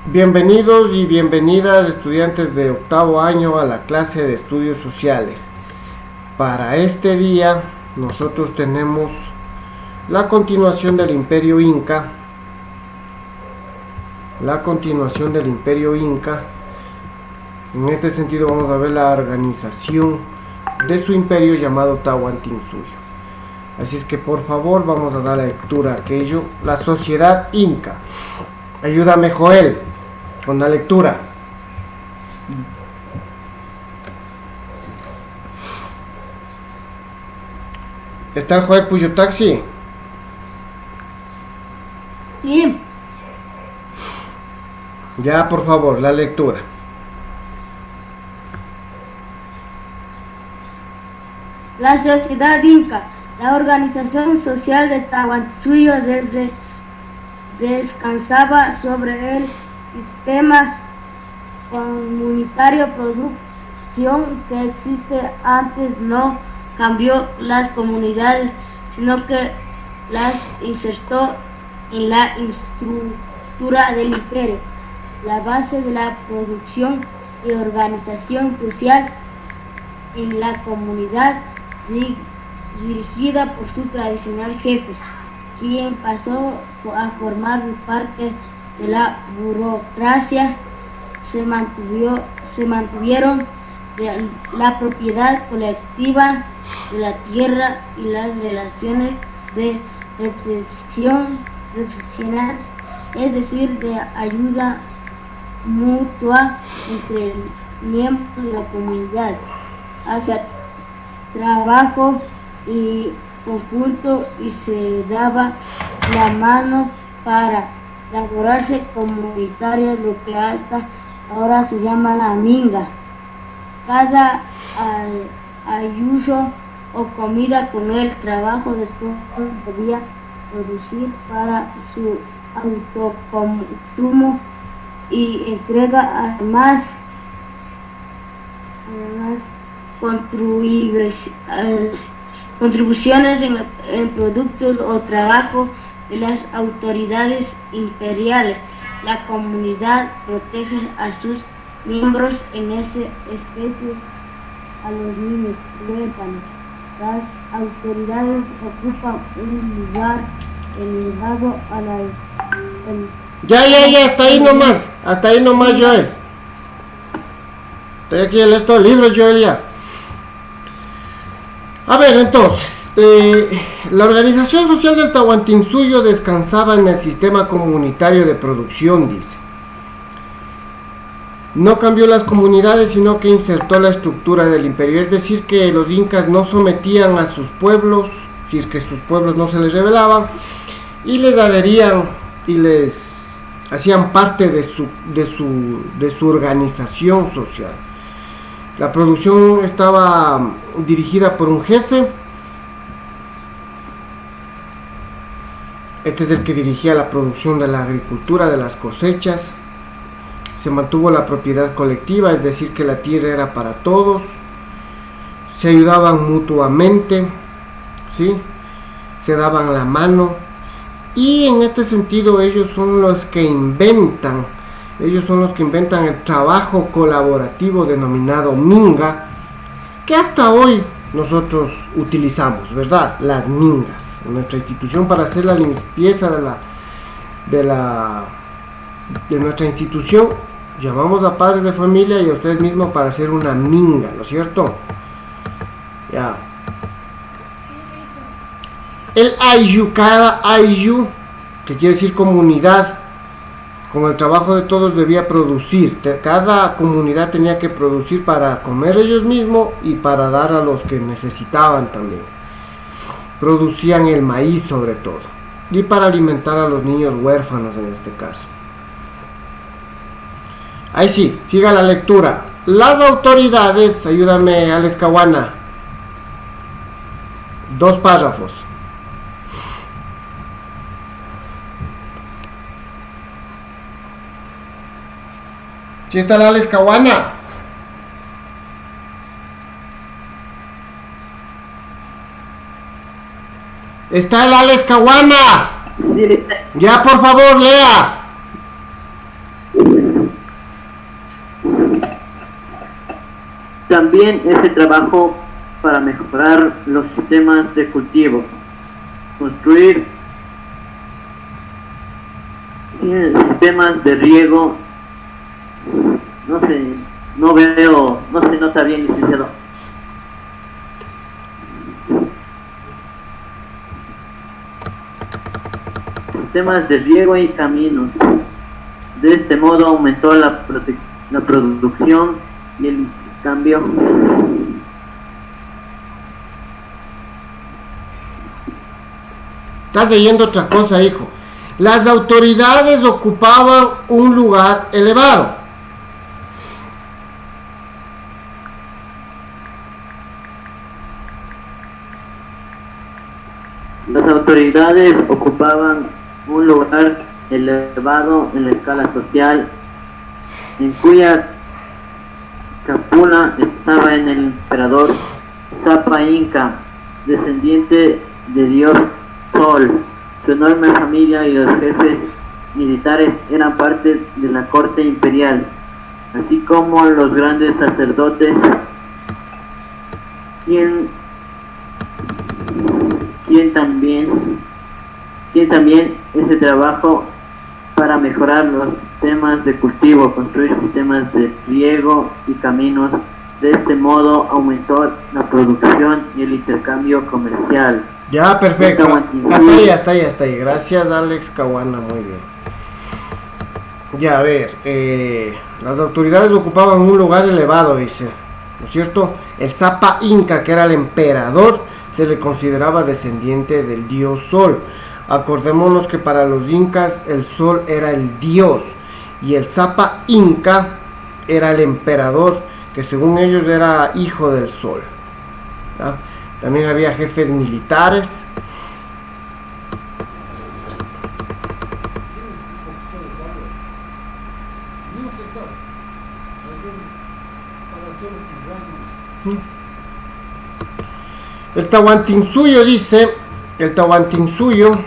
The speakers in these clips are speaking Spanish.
Bienvenidos y bienvenidas estudiantes de octavo año a la clase de estudios sociales. Para este día nosotros tenemos la continuación del Imperio Inca. En este sentido vamos a ver la organización de su imperio llamado Tahuantinsuyo. Así es que por favor vamos a dar lectura a aquello. La sociedad inca. Ayúdame, Joel, con la lectura. ¿Está el Joel Puyo Taxi? Sí. Ya, por favor, la lectura. La sociedad inca, la organización social de Tahuantinsuyo descansaba sobre el sistema comunitario producción que existe antes. No cambió las comunidades, sino que las insertó en la estructura del imperio. La base de la producción y organización social en la comunidad dirigida por su tradicional jefe, quien pasó a formar parte de la burocracia. Se mantuvieron de la propiedad colectiva de la tierra y las relaciones de representación, es decir, de ayuda mutua entre miembros de la comunidad, hacia trabajo y conjunto, y se daba la mano para elaborarse comunitarias, lo que hasta ahora se llama la minga. Cada ayuso o comida con el trabajo de todos debía producir para su autoconsumo y entrega, además contribuciones en productos o trabajo de las autoridades imperiales. La comunidad protege a sus miembros, en ese especie a los niños huérfanos. Las autoridades ocupan un lugar elevado a la... Ya, hasta ahí nomás, Joel. Estoy aquí en estos libros, Joel, ya. A ver, entonces, la organización social del Tahuantinsuyo descansaba en el sistema comunitario de producción, dice. No cambió las comunidades, sino que insertó la estructura del imperio. Es decir, que los incas no sometían a sus pueblos, si es que sus pueblos no se les rebelaban, y les adherían y les hacían parte de su organización social. La producción estaba dirigida por un jefe. Este es el que dirigía la producción de la agricultura, de las cosechas. Se mantuvo la propiedad colectiva, es decir, que la tierra era para todos. Se ayudaban mutuamente, ¿sí? Se daban la mano. Y en este sentido ellos son los que inventan el trabajo colaborativo denominado minga, que hasta hoy nosotros utilizamos, ¿verdad? Las mingas. En nuestra institución, para hacer la limpieza de nuestra institución, llamamos a padres de familia y a ustedes mismos para hacer una minga, ¿no es cierto? Ya. El ayllu, cada ayllu, que quiere decir comunidad, con el trabajo de todos debía producir. Cada comunidad tenía que producir para comer ellos mismos y para dar a los que necesitaban también. Producían el maíz sobre todo, y para alimentar a los niños huérfanos en este caso. Ahí sí, siga la lectura. Las autoridades, ayúdame, Alex Caguana. 2 párrafos. ¿Sí está la Alex Caguana? Está el Alex Caguana. Ya, por favor, lea. También ese trabajo para mejorar los sistemas de cultivo, construir sistemas de riego. No sé, no se nota bien, licenciado. Sistemas de riego y caminos. De este modo aumentó la producción y el cambio. Estás leyendo otra cosa, hijo. Las autoridades ocupaban un lugar elevado. Las autoridades ocupaban un lugar elevado en la escala social, en cuya cúpula estaba el emperador Zapa Inca, descendiente de Dios Sol. Su enorme familia y los jefes militares eran parte de la corte imperial, así como los grandes sacerdotes, quien también ese trabajo para mejorar los sistemas de cultivo, construir sistemas de riego y caminos. De este modo aumentó la producción y el intercambio comercial. Ya, perfecto. Hasta ahí. Gracias, Alex Caguana, muy bien. Ya, a ver, las autoridades ocupaban un lugar elevado, dice, ¿no es cierto? El Zapa Inca, que era el emperador, se le consideraba descendiente del dios Sol. Acordémonos que para los incas el Sol era el dios y el Zapa Inca era el emperador, que según ellos era hijo del Sol, ¿ya? También había jefes militares. El Tahuantinsuyo dice, el Tahuantinsuyo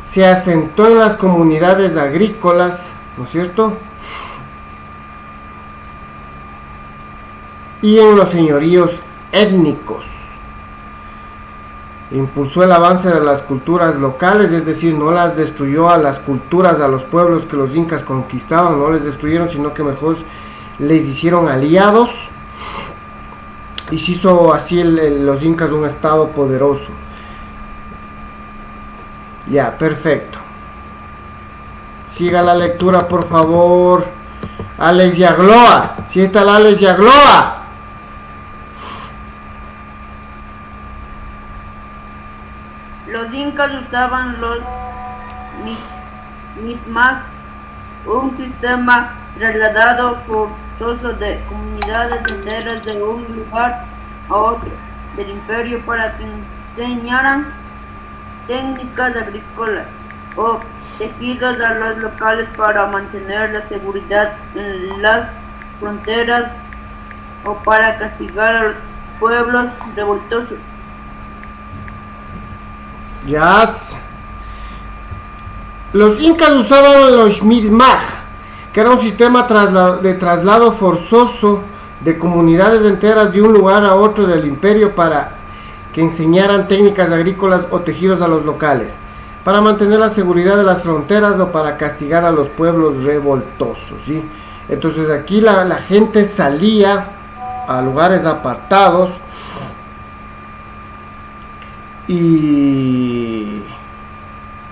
se asentó en las comunidades agrícolas, ¿no es cierto?, y en los señoríos étnicos. Impulsó el avance de las culturas locales, es decir, no las destruyó a las culturas, a los pueblos que los incas conquistaban, no les destruyeron, sino que mejor les hicieron aliados, y se hizo así los incas un estado poderoso. Ya, perfecto. Siga la lectura, por favor. Alex Yagloa, si está el Alex Yagloa. Los incas usaban los Mi'kmaq, un sistema trasladado forzoso de comunidades enteras de un lugar a otro del imperio para que enseñaran técnicas agrícolas o tejidos a los locales para mantener la seguridad en las fronteras o para castigar a los pueblos revoltosos. Ya. Los incas usaban los Mi'kmaq, que era un sistema de traslado forzoso de comunidades enteras de un lugar a otro del imperio para que enseñaran técnicas agrícolas o tejidos a los locales, para mantener la seguridad de las fronteras o para castigar a los pueblos revoltosos, ¿sí? Entonces aquí la gente salía a lugares apartados y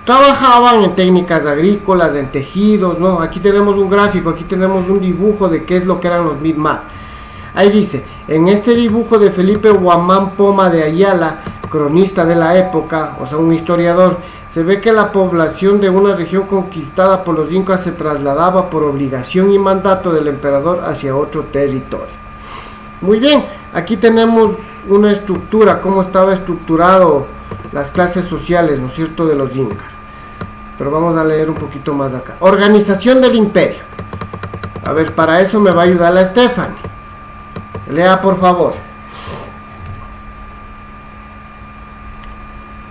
trabajaban en técnicas agrícolas, en tejidos, ¿no? Aquí tenemos un gráfico, aquí tenemos un dibujo de qué es lo que eran los Mi'kmaq. Ahí dice, en este dibujo de Felipe Guamán Poma de Ayala, cronista de la época, o sea, un historiador, se ve que la población de una región conquistada por los incas se trasladaba por obligación y mandato del emperador hacia otro territorio. Muy bien, aquí tenemos una estructura, cómo estaba estructurado las clases sociales, ¿no es cierto?, de los incas. Pero vamos a leer un poquito más acá. Organización del imperio. A ver, para eso me va a ayudar la Stephanie. Lea, por favor.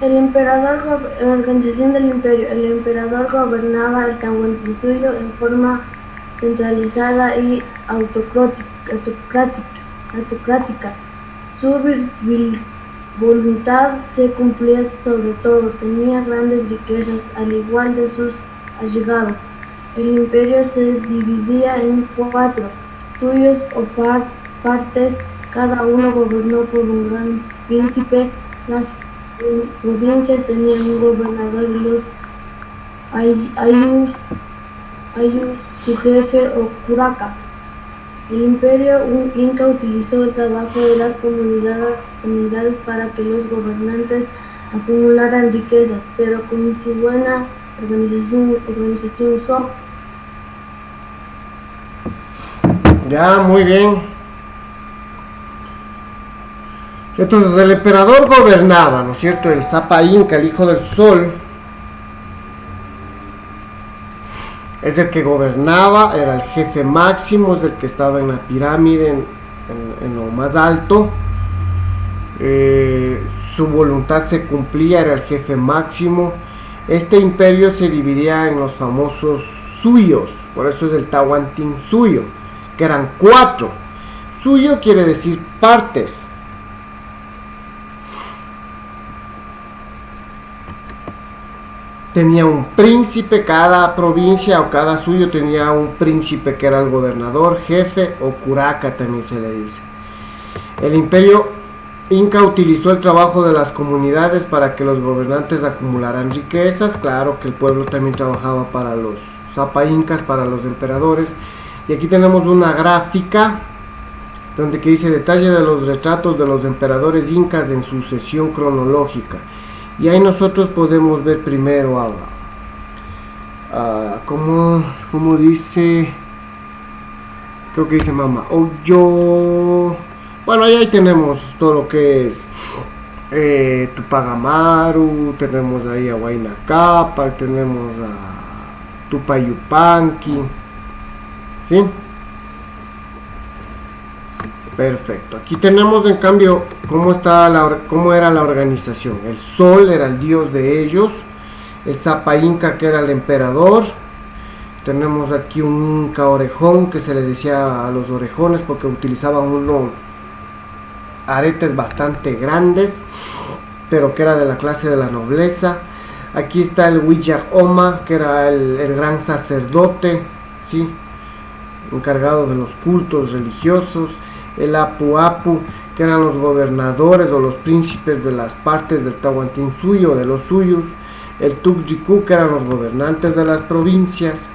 La organización del imperio. El emperador gobernaba el Tahuantinsuyo en forma centralizada y autocrática. Su voluntad se cumplía sobre todo, tenía grandes riquezas, al igual de sus allegados. El imperio se dividía en 4 suyos o partes, cada uno gobernó por un gran príncipe. Las provincias tenían un gobernador y los ayllus su jefe o curaca. El imperio inca utilizó el trabajo de las comunidades para que los gobernantes acumularan riquezas, pero con su buena organización usó. Ya, muy bien. Entonces el emperador gobernaba, ¿no es cierto? El Sapa Inca, el hijo del sol, es el que gobernaba, era el jefe máximo, es el que estaba en la pirámide, en lo más alto. Su voluntad se cumplía, era el jefe máximo. Este imperio se dividía en los famosos suyos, por eso es el Tahuantinsuyo, que eran 4. Suyo quiere decir partes. Tenía un príncipe, cada provincia o cada suyo tenía un príncipe que era el gobernador, jefe o curaca también se le dice. El imperio inca utilizó el trabajo de las comunidades para que los gobernantes acumularan riquezas. Claro que el pueblo también trabajaba para los Sapa Incas, para los emperadores. Y aquí tenemos una gráfica donde que dice detalle de los retratos de los emperadores incas en sucesión cronológica. Y ahí nosotros podemos ver primero como dice, creo que dice Mama Oyo. Bueno, ahí tenemos todo lo que es Tupac Amaru, tenemos ahí a Huayna Cápac, tenemos a Tupac Yupanqui, ¿sí? Perfecto. Aquí tenemos en cambio cómo era la organización. El sol era el dios de ellos, el Sapa Inca que era el emperador. Tenemos aquí un Inca orejón que se le decía a los orejones porque utilizaban unos aretes bastante grandes, pero que era de la clase de la nobleza. Aquí está el Huillac Oma, que era el gran sacerdote, ¿sí?, encargado de los cultos religiosos. El Apu Apu, que eran los gobernadores o los príncipes de las partes del Tahuantinsuyo, de los suyos. El Tukjiku, que eran los gobernantes de las provincias.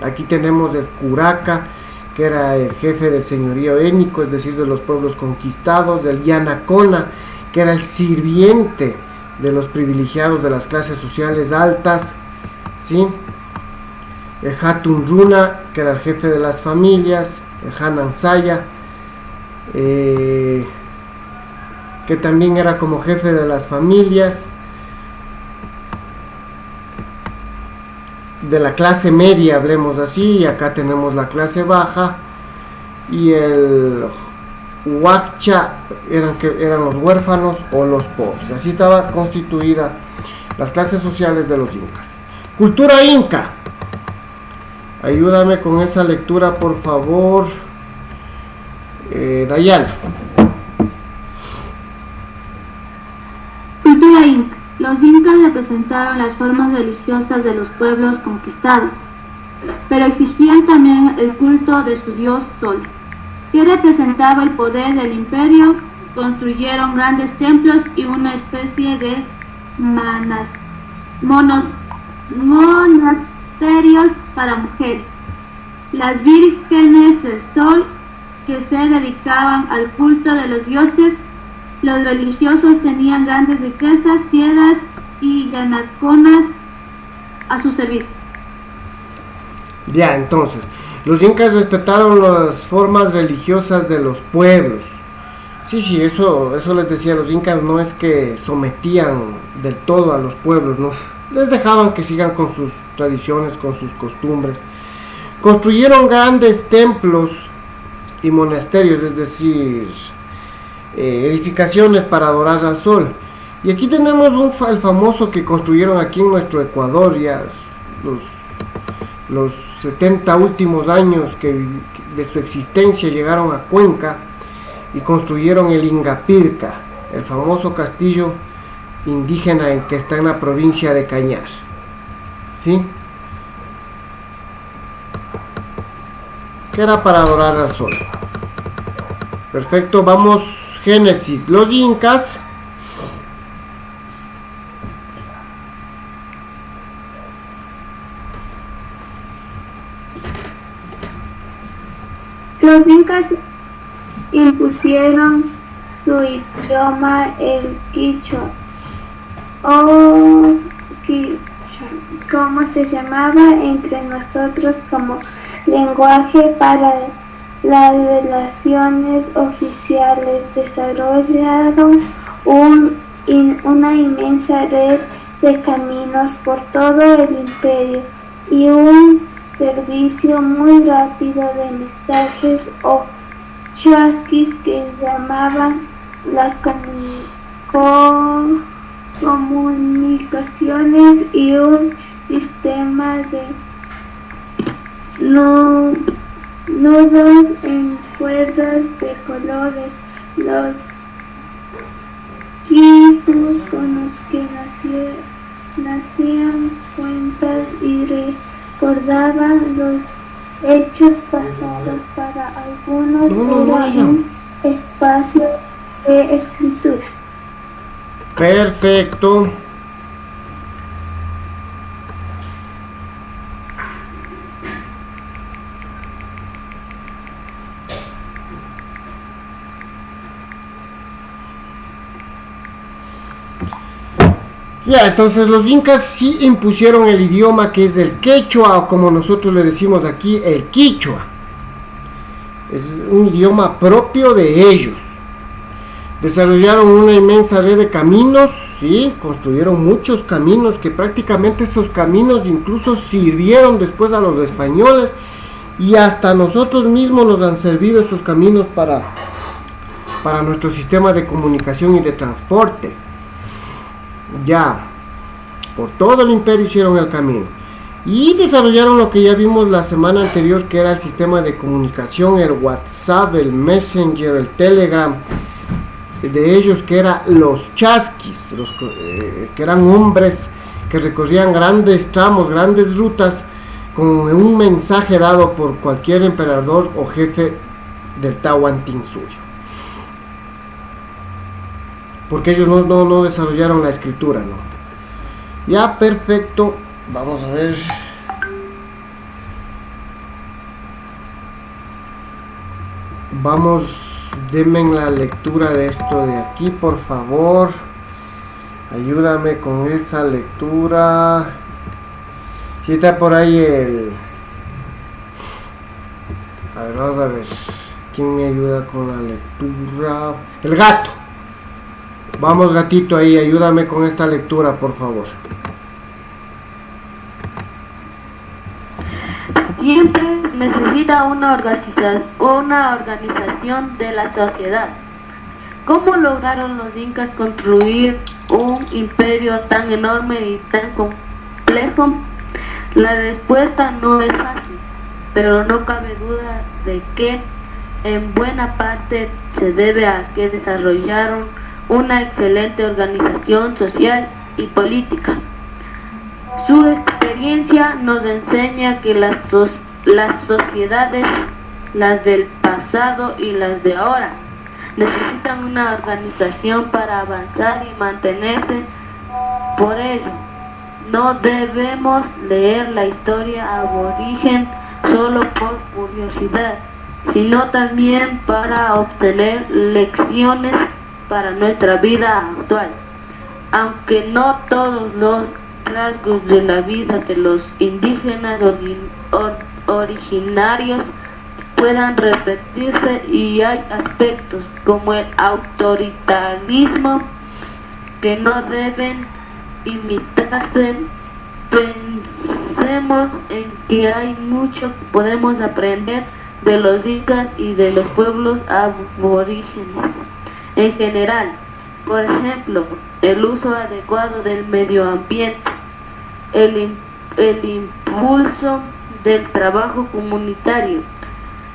Aquí tenemos el Curaca, que era el jefe del señorío étnico, es decir, de los pueblos conquistados. El Yanacona, que era el sirviente de los privilegiados de las clases sociales altas, ¿sí? El Hatun Runa, que era el jefe de las familias. El Hanansaya, que también era como jefe de las familias de la clase media, hablemos así. Y acá tenemos la clase baja. Y el Huaccha eran los huérfanos o los pobres. Así estaba constituida las clases sociales de los incas. Cultura inca, ayúdame con esa lectura, por favor, Dayana. Cultura inca. Los incas representaron las formas religiosas de los pueblos conquistados, pero exigían también el culto de su dios Sol, que representaba el poder del imperio. Construyeron grandes templos y una especie de monasterios para mujeres. Las vírgenes del Sol, que se dedicaban al culto de los dioses. Los religiosos tenían grandes riquezas, piedras y yanaconas a su servicio. Ya, entonces, los incas respetaron las formas religiosas de los pueblos. Sí, eso les decía, los incas no es que sometían del todo a los pueblos, no, les dejaban que sigan con sus tradiciones, con sus costumbres. Construyeron grandes templos y monasterios, es decir, edificaciones para adorar al sol. Y aquí tenemos el famoso que construyeron aquí en nuestro Ecuador, ya los 70 últimos años de su existencia llegaron a Cuenca y construyeron el Ingapirca, el famoso castillo indígena que está en la provincia de Cañar. ¿Sí? Que era para adorar al sol. Perfecto, vamos, Génesis. Los incas impusieron su idioma, el quichua, o quichua, como se llamaba entre nosotros, como lenguaje para las relaciones oficiales. Desarrollaron una inmensa red de caminos por todo el imperio y un servicio muy rápido de mensajes o chasquis que llamaban las comunicaciones, y un sistema de nudos en cuerdas de colores, los quipus con los que nacían cuentas y recordaban los hechos pasados. Para algunos era un espacio de escritura. Perfecto. Ya, entonces los incas sí impusieron el idioma que es el quechua, o como nosotros le decimos aquí, el quichua. Es un idioma propio de ellos. Desarrollaron una inmensa red de caminos, sí, construyeron muchos caminos, que prácticamente estos caminos incluso sirvieron después a los españoles, y hasta nosotros mismos nos han servido estos caminos para nuestro sistema de comunicación y de transporte. Ya, por todo el imperio hicieron el camino y desarrollaron lo que ya vimos la semana anterior, que era el sistema de comunicación, el WhatsApp, el Messenger, el Telegram de ellos, que eran los chasquis, que eran hombres que recorrían grandes tramos, grandes rutas con un mensaje dado por cualquier emperador o jefe del Tahuantinsuyo, porque ellos no desarrollaron la escritura, ¿no? Ya, perfecto. Vamos a ver. Vamos, denme la lectura de esto de aquí, por favor. Ayúdame con esa lectura. Si está por ahí el... A ver, vamos a ver. ¿Quién me ayuda con la lectura? El gato. Vamos, gatito, ahí, ayúdame con esta lectura, por favor. Siempre se necesita una organización de la sociedad. ¿Cómo lograron los incas construir un imperio tan enorme y tan complejo? La respuesta no es fácil, pero no cabe duda de que en buena parte se debe a que desarrollaron una excelente organización social y política. Su experiencia nos enseña que las sociedades, las del pasado y las de ahora, necesitan una organización para avanzar y mantenerse. Por ello, no debemos leer la historia aborigen solo por curiosidad, sino también para obtener lecciones para nuestra vida actual. Aunque no todos los rasgos de la vida de los indígenas originarios puedan repetirse, y hay aspectos como el autoritarismo que no deben imitarse, pensemos en que hay mucho que podemos aprender de los incas y de los pueblos aborígenes en general. Por ejemplo, el uso adecuado del medio ambiente, el impulso del trabajo comunitario,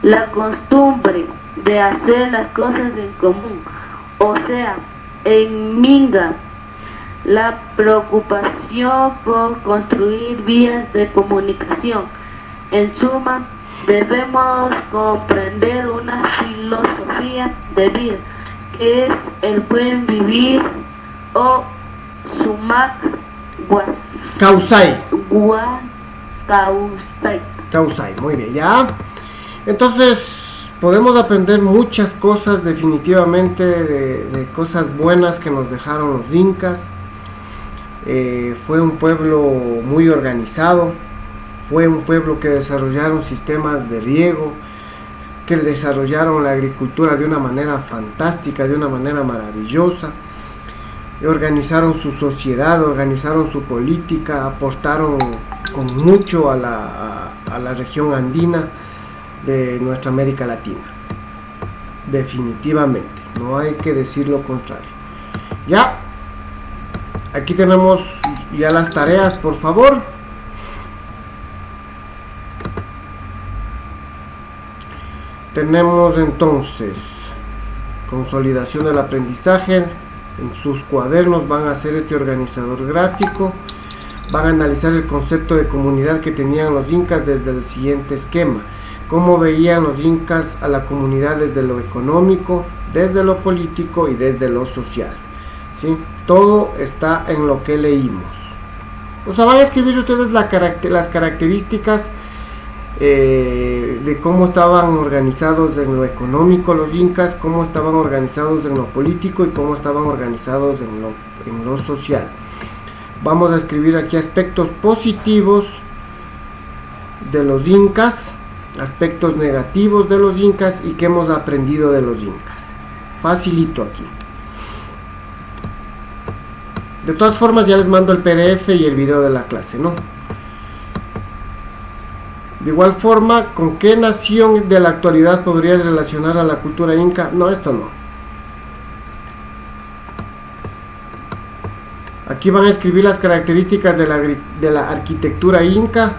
la costumbre de hacer las cosas en común, o sea, en minga, la preocupación por construir vías de comunicación. En suma, debemos comprender una filosofía de vida que es el buen vivir o sumac causai. Causai. Muy bien, ya. Entonces, podemos aprender muchas cosas definitivamente de cosas buenas que nos dejaron los incas. Fue un pueblo muy organizado, fue un pueblo que desarrollaron sistemas de riego, que desarrollaron la agricultura de una manera fantástica, de una manera maravillosa, organizaron su sociedad, organizaron su política, apostaron con mucho a la región andina de nuestra América Latina. Definitivamente, no hay que decir lo contrario. Ya, aquí tenemos ya las tareas, por favor. Tenemos entonces consolidación del aprendizaje. En sus cuadernos van a hacer este organizador gráfico. Van a analizar el concepto de comunidad que tenían los incas desde el siguiente esquema. Cómo veían los incas a la comunidad desde lo económico, desde lo político y desde lo social. ¿Sí? Todo está en lo que leímos. O sea, van a escribir ustedes las características de cómo estaban organizados en lo económico los incas, cómo estaban organizados en lo político y cómo estaban organizados en lo social. Vamos a escribir aquí aspectos positivos de los incas, aspectos negativos de los incas y qué hemos aprendido de los incas. Facilito aquí. De todas formas ya les mando el PDF y el video de la clase, ¿no? De igual forma, ¿con qué nación de la actualidad podrías relacionar a la cultura inca? No, esto no. Aquí van a escribir las características de la arquitectura inca,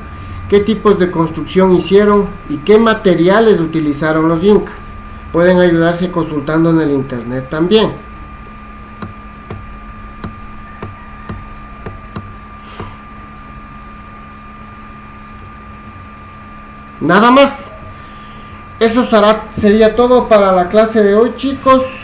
qué tipos de construcción hicieron y qué materiales utilizaron los incas. Pueden ayudarse consultando en el internet también. Nada más. Eso sería todo para la clase de hoy, chicos.